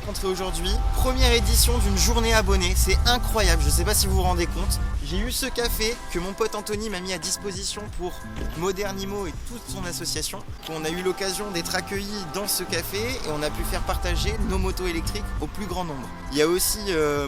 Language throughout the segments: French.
rencontrer aujourd'hui. Première édition d'une journée abonnée, c'est incroyable, je sais pas si vous vous rendez compte. J'ai eu ce café que mon pote Anthony m'a mis à disposition pour Modernimo et toute son association. On a eu l'occasion d'être accueillis dans ce café et on a pu faire partager nos motos électriques au plus grand nombre. Il y a aussi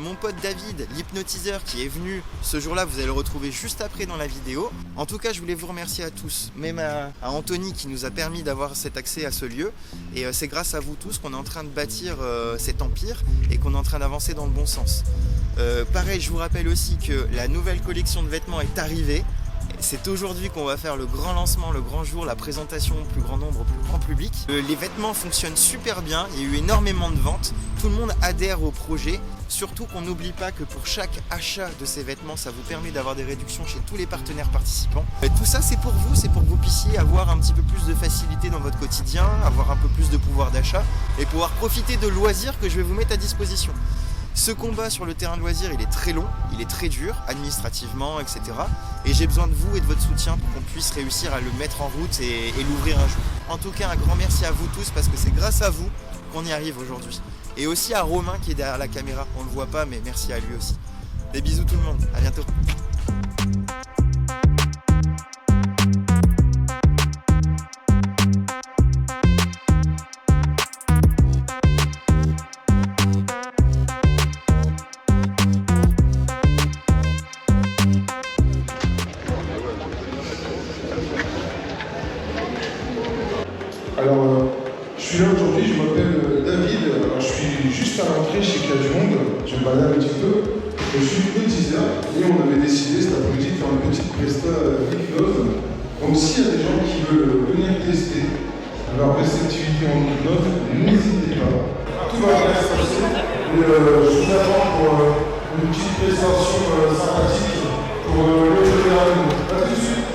mon pote David, l'hypnotiseur, qui est venu ce jour-là, vous allez le retrouver juste après dans la vidéo. En tout cas, je voulais vous remercier à tous, même à Anthony qui nous a permis d'avoir cet accès à ce lieu. Et c'est grâce à vous tous qu'on est en train de bâtir cet empire et qu'on est en train d'avancer dans le bon sens. Pareil, je vous rappelle aussi que la nouvelle collection de vêtements est arrivée. C'est aujourd'hui qu'on va faire le grand lancement, le grand jour, la présentation au plus grand nombre, au plus grand public. Les vêtements fonctionnent super bien, il y a eu énormément de ventes, tout le monde adhère au projet. Surtout qu'on n'oublie pas que pour chaque achat de ces vêtements, ça vous permet d'avoir des réductions chez tous les partenaires participants. Et tout ça, c'est pour vous, c'est pour que vous puissiez avoir un petit peu plus de facilité dans votre quotidien, avoir un peu plus de pouvoir d'achat et pouvoir profiter de loisirs que je vais vous mettre à disposition. Ce combat sur le terrain de loisirs, il est très long, il est très dur, administrativement, etc. Et j'ai besoin de vous et de votre soutien pour qu'on puisse réussir à le mettre en route et l'ouvrir un jour. En tout cas, un grand merci à vous tous parce que c'est grâce à vous qu'on y arrive aujourd'hui. Et aussi à Romain qui est derrière la caméra, on ne le voit pas, mais merci à lui aussi. Des bisous tout le monde, à bientôt. Alors, je suis là aujourd'hui, je m'appelle David, alors je suis juste à l'entrée chez Qu'il y a du monde, je me balade un petit peu. Je suis hypnotiseur et on avait décidé cet après-midi de faire une petite presta hypnose. Donc s'il y a des gens qui veulent venir tester leur réceptivité en hypnose, n'hésitez pas. Tout va bien se passer. Et je vous attends pour une petite prestation sympathique pour le général. A tout de suite.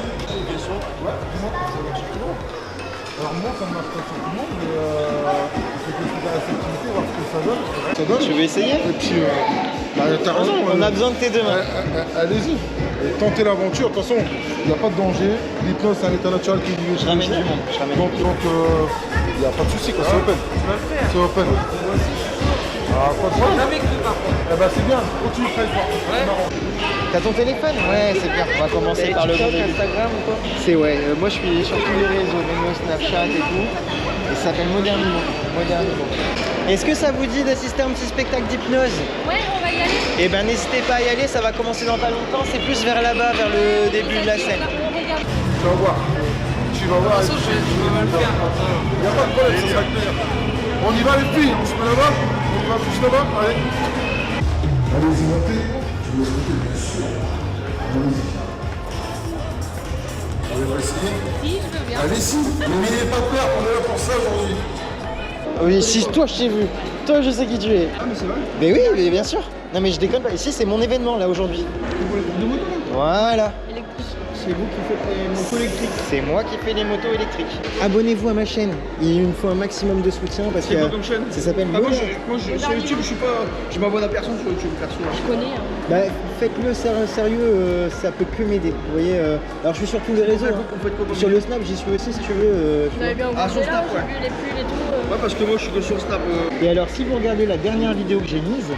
Alors moi ça ne marche pas sur tout le monde, mais il faut que je fasse la réceptivité, voir ce que ça donne. Ça donne. Tu veux essayer? Et puis, t'as raison. On a besoin de tes deux mains. Allez-y. Et tentez l'aventure. De toute façon, il n'y a pas de danger. L'hypnose, c'est un état naturel qui vit. Je ramène du monde. Donc, il n'y a pas de souci, quoi. C'est open. C'est open. Ah, pas de problème. Eh ben, c'est bien. Continue très fort. Ouais. T'as ton téléphone? Ouais, c'est bien. On va commencer par le bon début. Instagram ou quoi? C'est ouais. Moi, je suis sur tous les réseaux, même Snapchat et tout. Et ça s'appelle Modernimo. Est-ce que ça vous dit d'assister à un petit spectacle d'hypnose? Ouais, on va y aller. Eh ben, n'hésitez pas à y aller. Ça va commencer dans pas longtemps. C'est plus vers là-bas, vers le début de la scène. Tu vas voir. Tu vas voir. De toute façon, je vais le faire. Il n'y a pas de problème, ça sera avec plaisir. On y va les filles, on se met là-bas. On y va tous là-bas. Allez. Allez-y, montez. Je vous écoute, bien sûr. Allez-y. Vous voulez essayer? Si, je veux bien. Allez-y. Ne n'ayez pas peur, on est là pour ça aujourd'hui. Oui, si toi je t'ai vu, toi je sais qui tu es. Ah mais c'est vrai? Mais oui, mais bien sûr. Non mais je déconne pas, ici c'est mon événement là aujourd'hui. Voilà. C'est vous qui faites les motos électriques. C'est moi qui fais les motos électriques. Abonnez-vous à ma chaîne, il me faut un maximum de soutien parce que ça s'appelle moi sur YouTube, je m'abonne à personne sur YouTube perso. Je connais. Hein. Bah faites-le sérieux, ça peut que m'aider. Vous voyez, alors je suis sur tous les réseaux. Sur le Snap, j'y suis aussi si tu veux. Vous avez bien sur Snap, ouais. J'ai vu les pulls et tout. Ouais, parce que moi je suis que sur Snap. Et alors si vous regardez la dernière vidéo que j'ai mise,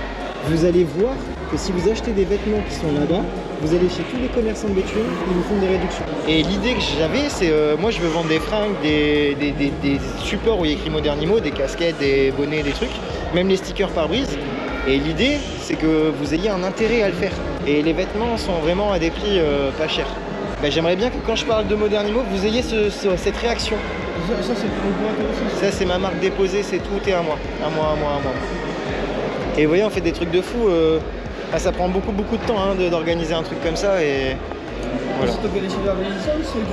vous allez voir que si vous achetez des vêtements qui sont là-bas, vous allez chez tous les commerçants de vêtements, ils vous font des réductions. Et l'idée que j'avais, c'est moi je veux vendre des fringues, des supports où il y a écrit Modernimo, des casquettes, des bonnets, des trucs, même les stickers pare-brise. Et l'idée, c'est que vous ayez un intérêt à le faire. Et les vêtements sont vraiment à des prix pas chers. Ben, j'aimerais bien que quand je parle de Modernimo, vous ayez cette réaction. Ça c'est pour intéressant. Ça c'est ma marque déposée, c'est tout et à moi. À moi. Et vous voyez, on fait des trucs de fou. Ça prend beaucoup de temps d'organiser un truc comme ça. Et voilà.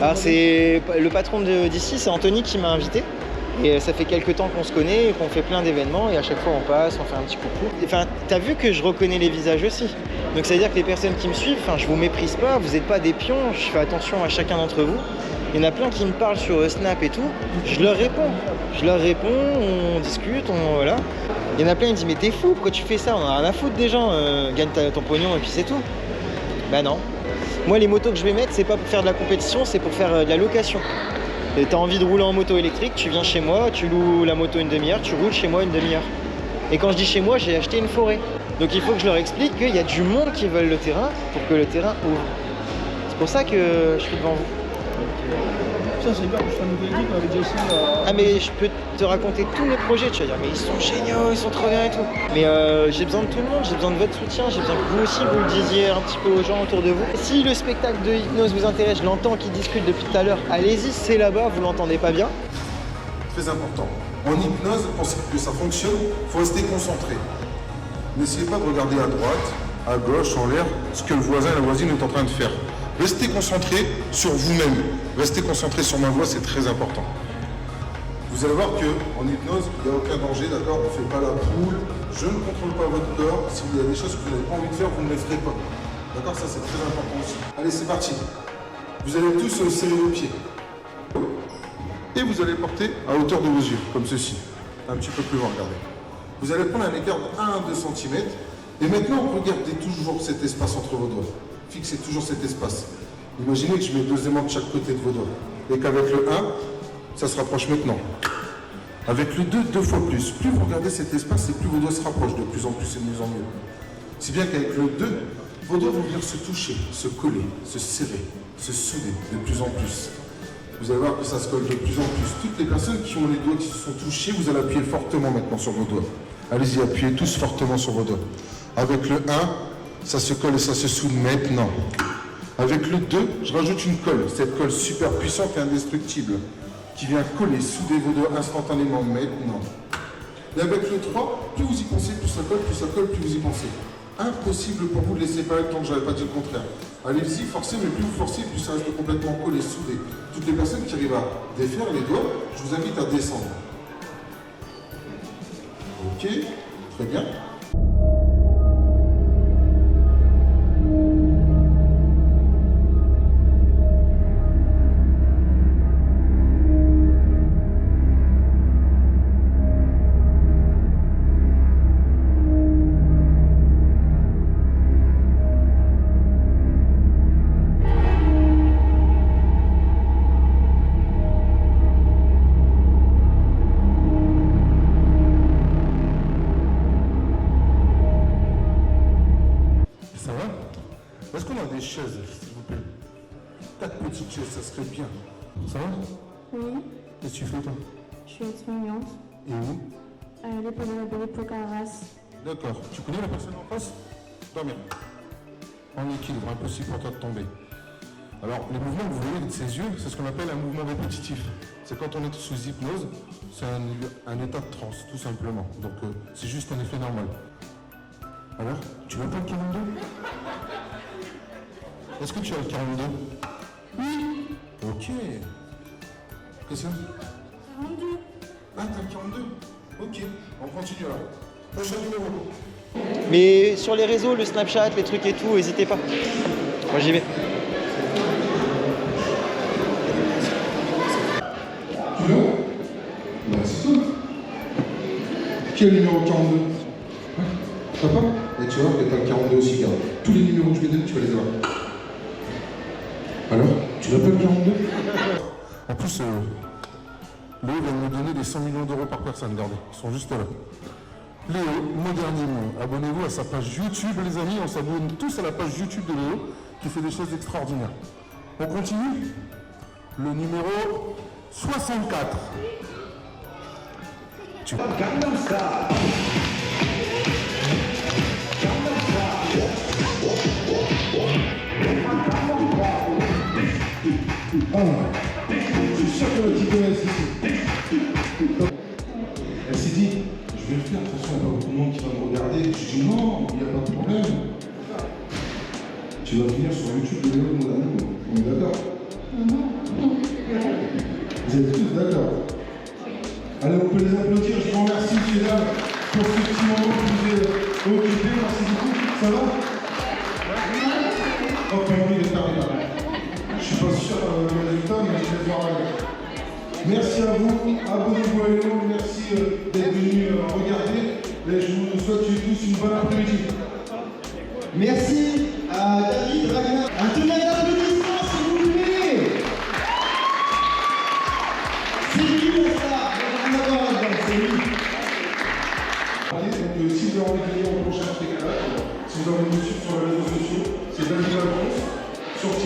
Alors c'est le patron d'ici, c'est Anthony qui m'a invité. Et ça fait quelques temps qu'on se connaît, qu'on fait plein d'événements et à chaque fois on passe, on fait un petit coucou. Enfin, t'as vu que je reconnais les visages aussi. Donc ça veut dire que les personnes qui me suivent, je vous méprise pas, vous n'êtes pas des pions, je fais attention à chacun d'entre vous. Il y en a plein qui me parlent sur Snap et tout, je leur réponds, on discute, voilà. Il y en a plein qui me disent mais t'es fou, pourquoi tu fais ça? On a rien à foutre des gens, gagne ton pognon et puis c'est tout. Bah non. Moi les motos que je vais mettre, c'est pas pour faire de la compétition, c'est pour faire de la location. T'as envie de rouler en moto électrique, tu viens chez moi, tu loues la moto une demi-heure, tu roules chez moi une demi-heure. Et quand je dis chez moi, j'ai acheté une forêt. Donc il faut que je leur explique qu'il y a du monde qui veulent le terrain pour que le terrain ouvre. C'est pour ça que je suis devant vous. Ça c'est bien, je suis un nouvel équipe avec Jesse. Ah mais je peux te raconter tous mes projets, tu vas dire mais ils sont géniaux, ils sont trop bien et tout. Mais j'ai besoin de tout le monde, j'ai besoin de votre soutien, j'ai besoin que vous aussi vous le disiez un petit peu aux gens autour de vous. Si le spectacle de hypnose vous intéresse, je l'entends qui discute depuis tout à l'heure, allez-y, c'est là-bas, vous l'entendez pas bien. Très important. En hypnose, pour que ça fonctionne, il faut rester concentré. N'essayez pas de regarder à droite, à gauche, en l'air, ce que le voisin et la voisine est en train de faire. Restez concentré sur vous-même. Restez concentré sur ma voix, c'est très important. Vous allez voir qu'en hypnose, il n'y a aucun danger, d'accord? On ne fait pas la poule, je ne contrôle pas votre corps. Si vous avez des choses que vous n'avez pas envie de faire, vous ne les ferez pas. D'accord? Ça, c'est très important aussi. Allez, c'est parti. Vous allez tous serrer vos pieds. Et vous allez porter à hauteur de vos yeux, comme ceci. Un petit peu plus loin, regardez. Vous allez prendre un écart de 1 à 2 cm. Et maintenant, regardez toujours cet espace entre vos doigts. Fixez toujours cet espace. Imaginez que je mets 2 aimants de chaque côté de vos doigts. Et qu'avec le 1, ça se rapproche maintenant. Avec le 2, 2 fois plus. Plus vous regardez cet espace, et plus vos doigts se rapprochent de plus en plus et de mieux en mieux. Si bien qu'avec le 2, vos doigts vont venir se toucher, se coller, se serrer, se souder de plus en plus. Vous allez voir que ça se colle de plus en plus. Toutes les personnes qui ont les doigts qui se sont touchés, vous allez appuyer fortement maintenant sur vos doigts. Allez-y, appuyez tous fortement sur vos doigts. Avec le 1, ça se colle et ça se soude maintenant. Avec le 2, je rajoute une colle. Cette colle super puissante et indestructible qui vient coller, souder vos doigts instantanément maintenant. Et avec le 3, plus vous y pensez, plus ça colle, plus vous y pensez. Impossible pour vous de les séparer tant que je n'avais pas dit le contraire. Allez-y, forcez, mais plus vous forcez, plus ça reste complètement collé, soudé. Toutes les personnes qui arrivent à défaire les doigts, je vous invite à descendre. Ok, très bien. Est-ce qu'on a des chaises, s'il vous plaît? 4 petites chaises, ça serait bien. Ça va? Oui, Qu'est-ce que tu fais, toi? je suis aide-soignante. Et où? L'épidémie pour Carras. D'accord. Tu connais la personne en face? Dormir. En équilibre, impossible pour toi de tomber. Alors, les mouvements que vous voyez de ses yeux, c'est ce qu'on appelle un mouvement répétitif. C'est quand on est sous hypnose, c'est un état de transe, tout simplement. Donc, c'est juste un effet normal. Alors, tu veux pas le 42? Est-ce que tu as le 42? Oui. Ok. Qu'est-ce que c'est? 42. Ah, t'as le 42? Ok, on continue alors. Prochain numéro. Mais sur les réseaux, le Snapchat, les trucs et tout, n'hésitez pas. Moi j'y vais. Tu veux? Bah, c'est tout. Qui a le numéro 42? Papa? Et tu vas voir que t'as le 42 aussi, regarde. Tous les numéros que je vais donner, tu vas les avoir. Alors, tu n'as pas le 42? En plus, Léo vient de me donner des 100 millions d'euros par personne, regardez, ils sont juste là. Léo, Modernimo, abonnez-vous à sa page YouTube, les amis, on s'abonne tous à la page YouTube de Léo, qui fait des choses extraordinaires. On continue? Le numéro 64. Tu vois? Ah, je suis sûr que tu connais ici. Elle s'est dit, je vais le faire, de toute façon, il n'y a pas beaucoup de monde qui va me regarder. Je dis non, il n'y a pas de problème. Tu vas venir sur YouTube de Léo Modernimo, on est d'accord? Vous êtes tous d'accord? Allez, on peut les applaudir, je vous remercie, messieurs dames, pour ce petit moment que vous avez occupé. Merci beaucoup. Ça va? Oh, pas envie d'être arrivé. Je suis pas sûr du résultat, mais je vais voir avec. Merci à vous, abonnez-vous à Léo, merci d'être venus regarder. Et je vous souhaite tous une bonne après-midi. Merci à David Ragnar. Un tonnerre d'applaudissements, s'il vous plaît. C'est lui la star, rien à voir là-dedans, c'est lui.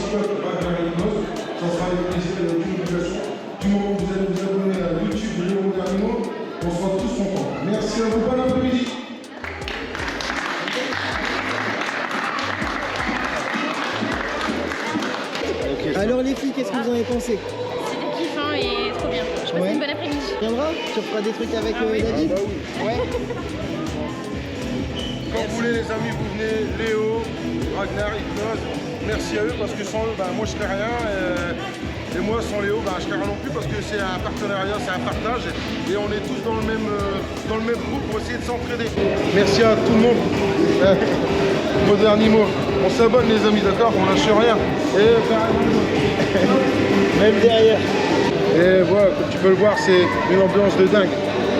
Cyclope Ragnar Hypnose. Ça sera avec plaisir et aucune obligation. Du moment où vous allez vous abonner à YouTube Léo Modernimo, on sera tous contents. Merci à vous, bon après-midi. Alors les filles, qu'est-ce que vous en avez pensé? C'était kiffant et trop bien. Je passe une bonne après-midi. Tu viendras? Tu feras des trucs avec David? Ouais. Quand vous voulez les amis, vous venez, Léo, Ragnar, Hypnose, merci à eux parce que sans eux, moi je serais rien. Et moi sans Léo, je serais rien non plus parce que c'est un partenariat, c'est un partage et on est tous dans le même groupe pour essayer de s'entraider. Merci à tout le monde. Modernimo, on s'abonne les amis, d'accord? On lâche rien. Et Même derrière. Et voilà, comme tu peux le voir, c'est une ambiance de dingue.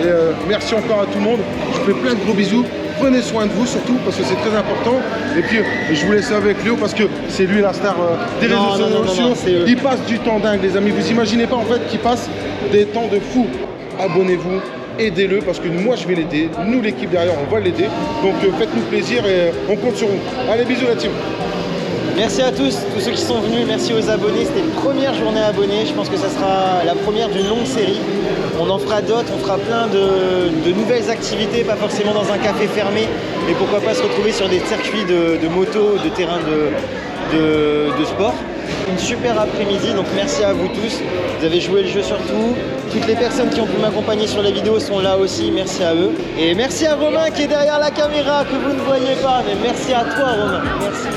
Et merci encore à tout le monde. Je vous fais plein de gros bisous. Prenez soin de vous surtout parce que c'est très important. Et puis je vous laisse avec Léo parce que c'est lui la star des réseaux sociaux. Il passe du temps dingue les amis. Vous imaginez pas en fait qu'il passe des temps de fou. Abonnez-vous, aidez-le parce que moi je vais l'aider. Nous l'équipe derrière on va l'aider. Donc faites-nous plaisir et on compte sur vous. Allez bisous la team. Merci à tous ceux qui sont venus, merci aux abonnés, c'était une première journée abonnée, je pense que ça sera la première d'une longue série. On en fera d'autres, on fera plein de nouvelles activités, pas forcément dans un café fermé, mais pourquoi pas se retrouver sur des circuits de moto, de terrain de sport. Une super après-midi, donc merci à vous tous, vous avez joué le jeu surtout. Toutes les personnes qui ont pu m'accompagner sur la vidéo sont là aussi, merci à eux. Et merci à Romain qui est derrière la caméra, que vous ne voyez pas, mais merci à toi Romain, merci.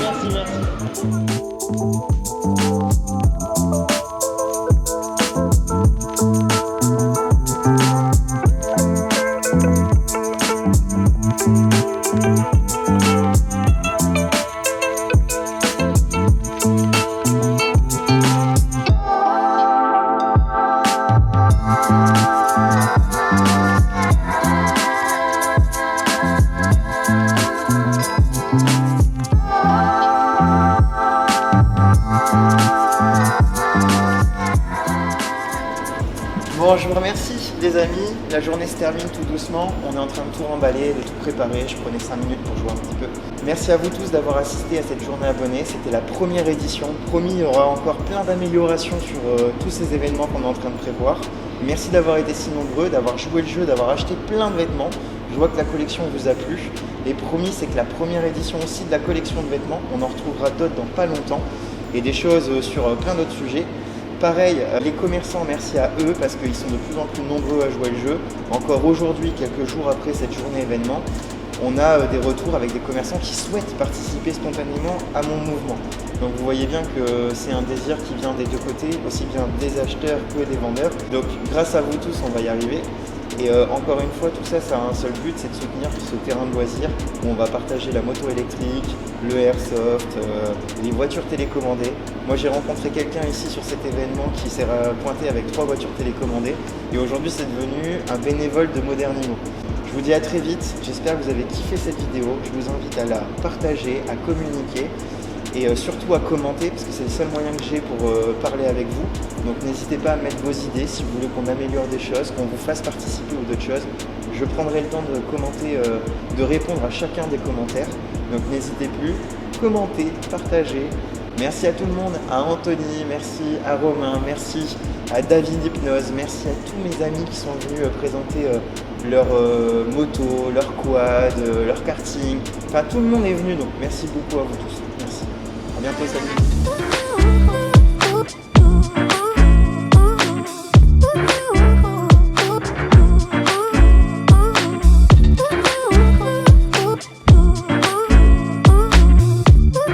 Bon, je vous remercie les amis, la journée se termine tout doucement, on est en train de tout remballer, de tout préparer, je prenais 5 minutes pour jouer un petit peu. Merci à vous tous d'avoir assisté à cette journée abonnée, c'était la première édition, promis il y aura encore plein d'améliorations sur tous ces événements qu'on est en train de prévoir. Merci d'avoir été si nombreux, d'avoir joué le jeu, d'avoir acheté plein de vêtements, je vois que la collection vous a plu. Et promis c'est que la première édition aussi de la collection de vêtements, on en retrouvera d'autres dans pas longtemps et des choses sur plein d'autres sujets. Pareil, les commerçants, merci à eux parce qu'ils sont de plus en plus nombreux à jouer le jeu. Encore aujourd'hui, quelques jours après cette journée événement, on a des retours avec des commerçants qui souhaitent participer spontanément à mon mouvement. Donc vous voyez bien que c'est un désir qui vient des deux côtés, aussi bien des acheteurs que des vendeurs. Donc grâce à vous tous, on va y arriver. Et encore une fois, tout ça, ça a un seul but, c'est de soutenir ce terrain de loisirs où on va partager la moto électrique, le airsoft, les voitures télécommandées. Moi, j'ai rencontré quelqu'un ici sur cet événement qui s'est pointé avec 3 voitures télécommandées et aujourd'hui, c'est devenu un bénévole de Modernimo. Je vous dis à très vite, j'espère que vous avez kiffé cette vidéo. Je vous invite à la partager, à communiquer et surtout à commenter parce que c'est le seul moyen que j'ai pour parler avec vous. Donc n'hésitez pas à mettre vos idées si vous voulez qu'on améliore des choses, qu'on vous fasse participer ou d'autres choses. Je prendrai le temps de commenter, de répondre à chacun des commentaires. Donc n'hésitez plus, commentez, partagez. Merci à tout le monde, à Anthony, merci à Romain, merci à David Hypnose, merci à tous mes amis qui sont venus présenter leur moto, leur quad, leur karting. Enfin tout le monde est venu donc merci beaucoup à vous tous. Merci. À bientôt, salut.